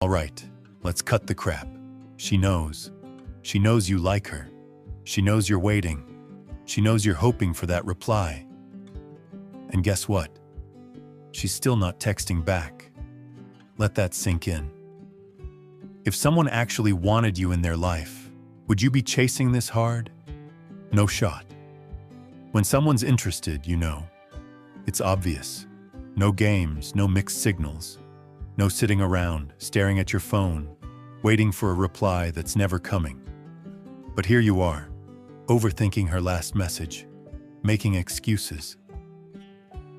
All right, let's cut the crap. She knows. She knows you like her. She knows you're waiting. She knows you're hoping for that reply. And guess what? She's still not texting back. Let that sink in. If someone actually wanted you in their life, would you be chasing this hard? No shot. When someone's interested, you know. It's obvious. No games, no mixed signals. No sitting around, staring at your phone, waiting for a reply that's never coming. But here you are, overthinking her last message, making excuses.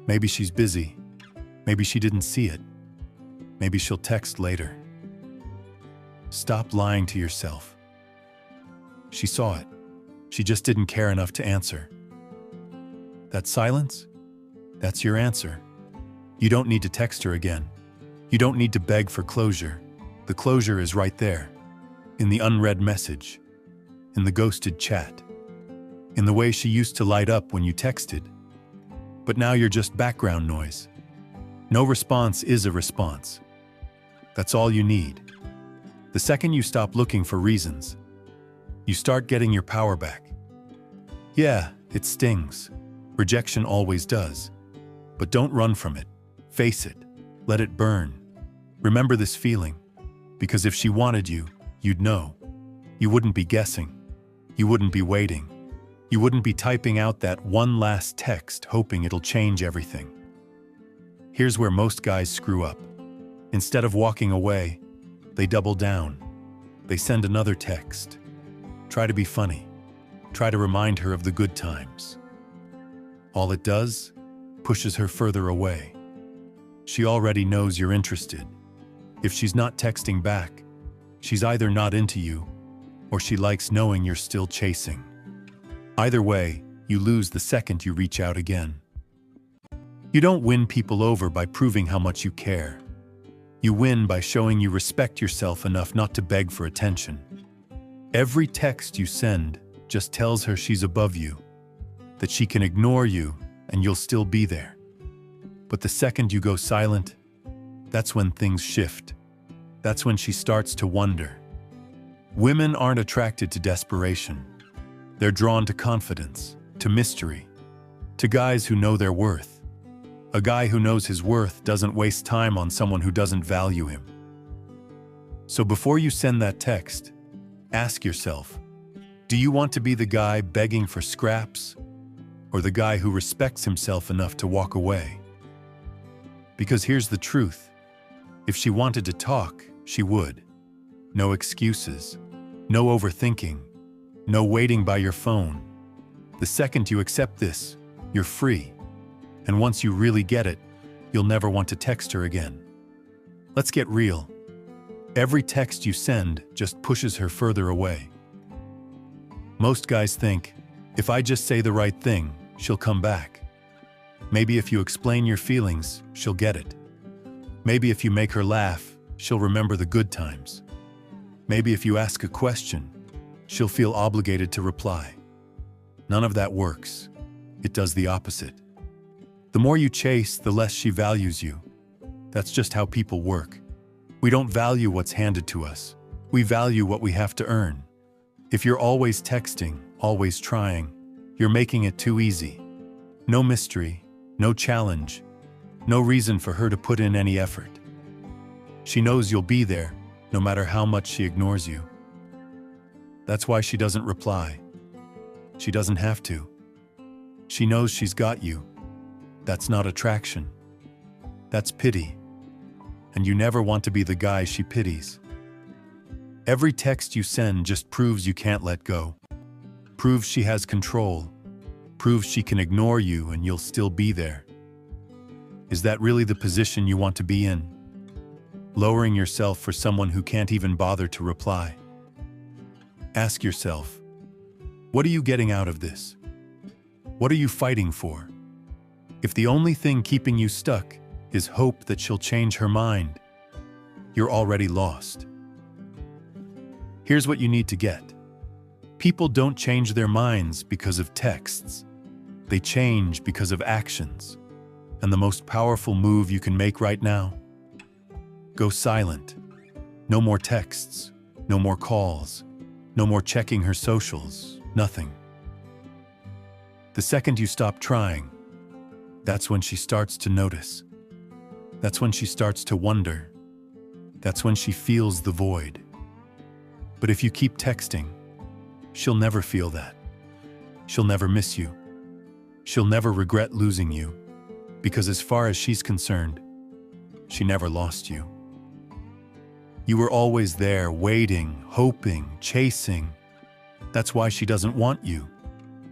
Maybe she's busy. Maybe she didn't see it. Maybe she'll text later. Stop lying to yourself. She saw it. She just didn't care enough to answer. That silence? That's your answer. You don't need to text her again. You don't need to beg for closure. The closure is right there, in the unread message, in the ghosted chat, in the way she used to light up when you texted. But now you're just background noise. No response is a response. That's all you need. The second you stop looking for reasons, you start getting your power back. Yeah, it stings. Rejection always does. But don't run from it. Face it. Let it burn. Remember this feeling, because if she wanted you, you'd know. You wouldn't be guessing. You wouldn't be waiting. You wouldn't be typing out that one last text hoping it'll change everything. Here's where most guys screw up. Instead of walking away, they double down. They send another text. Try to be funny. Try to remind her of the good times. All it does, pushes her further away. She already knows you're interested. If she's not texting back, she's either not into you, or she likes knowing you're still chasing. Either way, you lose the second you reach out again. You don't win people over by proving how much you care. You win by showing you respect yourself enough not to beg for attention. Every text you send just tells her she's above you, that she can ignore you and you'll still be there. But the second you go silent, that's when things shift. That's when she starts to wonder. Women aren't attracted to desperation. They're drawn to confidence, to mystery, to guys who know their worth. A guy who knows his worth doesn't waste time on someone who doesn't value him. So before you send that text, ask yourself, do you want to be the guy begging for scraps, or the guy who respects himself enough to walk away? Because here's the truth. If she wanted to talk, she would. No excuses. No overthinking. No waiting by your phone. The second you accept this, you're free. And once you really get it, you'll never want to text her again. Let's get real. Every text you send just pushes her further away. Most guys think, if I just say the right thing, she'll come back. Maybe if you explain your feelings, she'll get it. Maybe if you make her laugh, she'll remember the good times. Maybe if you ask a question, she'll feel obligated to reply. None of that works. It does the opposite. The more you chase, the less she values you. That's just how people work. We don't value what's handed to us. We value what we have to earn. If you're always texting, always trying, you're making it too easy. No mystery, no challenge, no reason for her to put in any effort. She knows you'll be there, no matter how much she ignores you. That's why she doesn't reply. She doesn't have to. She knows she's got you. That's not attraction. That's pity. And you never want to be the guy she pities. Every text you send just proves you can't let go. Proves she has control. Proves she can ignore you and you'll still be there. Is that really the position you want to be in? Lowering yourself for someone who can't even bother to reply? Ask yourself, what are you getting out of this? What are you fighting for? If the only thing keeping you stuck is hope that she'll change her mind, you're already lost. Here's what you need to get. People don't change their minds because of texts. They change because of actions. And the most powerful move you can make right now? Go silent. No more texts, no more calls, no more checking her socials, nothing. The second you stop trying, that's when she starts to notice. That's when she starts to wonder. That's when she feels the void. But if you keep texting, she'll never feel that. She'll never miss you. She'll never regret losing you, because as far as she's concerned, she never lost you. You were always there, waiting, hoping, chasing. That's why she doesn't want you.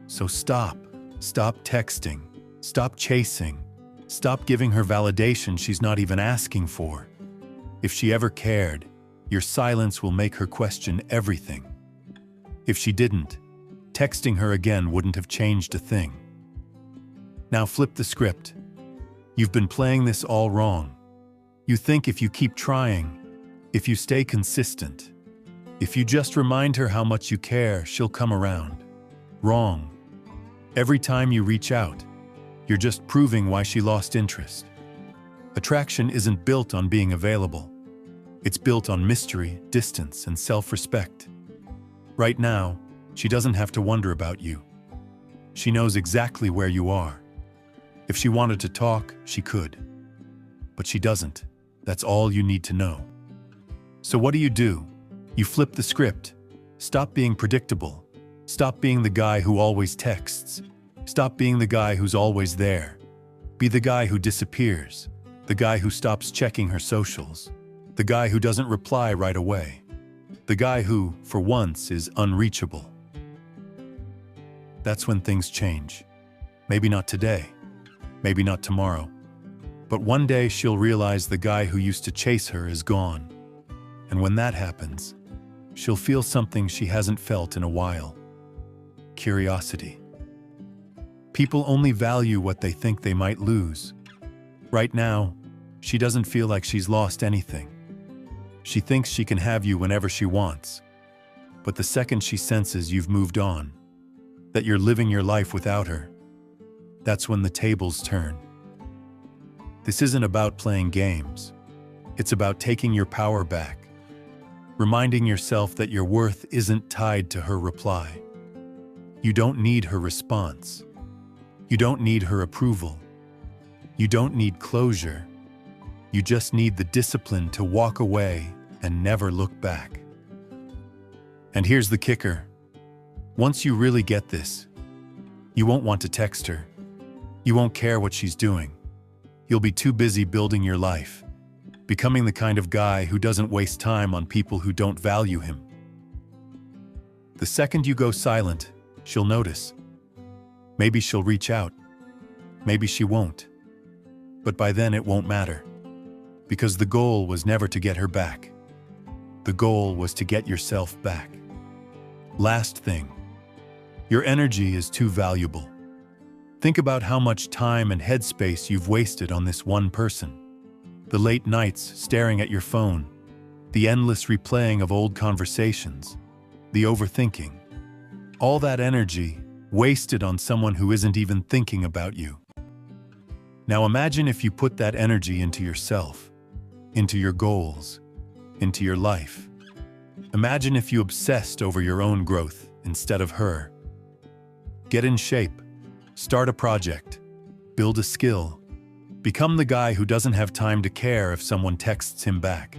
So stop. Stop texting. Stop chasing. Stop giving her validation she's not even asking for. If she ever cared, your silence will make her question everything. If she didn't, texting her again wouldn't have changed a thing. Now flip the script. You've been playing this all wrong. You think if you keep trying, if you stay consistent, if you just remind her how much you care, she'll come around. Wrong. Every time you reach out, you're just proving why she lost interest. Attraction isn't built on being available. It's built on mystery, distance, and self-respect. Right now, she doesn't have to wonder about you. She knows exactly where you are. If she wanted to talk, she could. But she doesn't. That's all you need to know. So what do? You flip the script. Stop being predictable. Stop being the guy who always texts. Stop being the guy who's always there. Be the guy who disappears. The guy who stops checking her socials. The guy who doesn't reply right away. The guy who, for once, is unreachable. That's when things change. Maybe not today. Maybe not tomorrow. But one day she'll realize the guy who used to chase her is gone. And when that happens, she'll feel something she hasn't felt in a while. Curiosity. People only value what they think they might lose. Right now, she doesn't feel like she's lost anything. She thinks she can have you whenever she wants. But the second she senses you've moved on, that you're living your life without her, that's when the tables turn. This isn't about playing games. It's about taking your power back. Reminding yourself that your worth isn't tied to her reply. You don't need her response. You don't need her approval. You don't need closure. You just need the discipline to walk away and never look back. And here's the kicker. Once you really get this, you won't want to text her. You won't care what she's doing. You'll be too busy building your life, becoming the kind of guy who doesn't waste time on people who don't value him. The second you go silent, she'll notice. Maybe she'll reach out. Maybe she won't. But by then it won't matter. Because the goal was never to get her back. The goal was to get yourself back. Last thing. Your energy is too valuable. Think about how much time and headspace you've wasted on this one person. The late nights staring at your phone. The endless replaying of old conversations. The overthinking. All that energy wasted on someone who isn't even thinking about you. Now imagine if you put that energy into yourself, into your goals, into your life. Imagine if you obsessed over your own growth instead of her. Get in shape, start a project, build a skill, become the guy who doesn't have time to care if someone texts him back.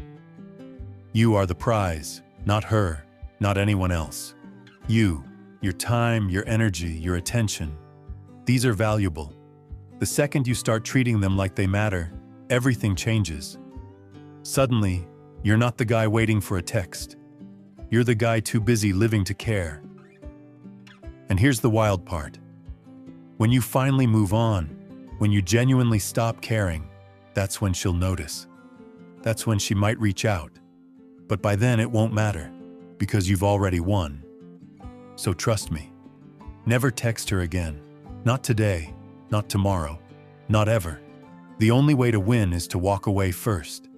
You are the prize, not her, not anyone else. You, your time, your energy, your attention. These are valuable. The second you start treating them like they matter, everything changes. Suddenly, you're not the guy waiting for a text. You're the guy too busy living to care. And here's the wild part. When you finally move on, when you genuinely stop caring, that's when she'll notice. That's when she might reach out. But by then it won't matter, because you've already won. So trust me, never text her again. Not today, not tomorrow, not ever. The only way to win is to walk away first.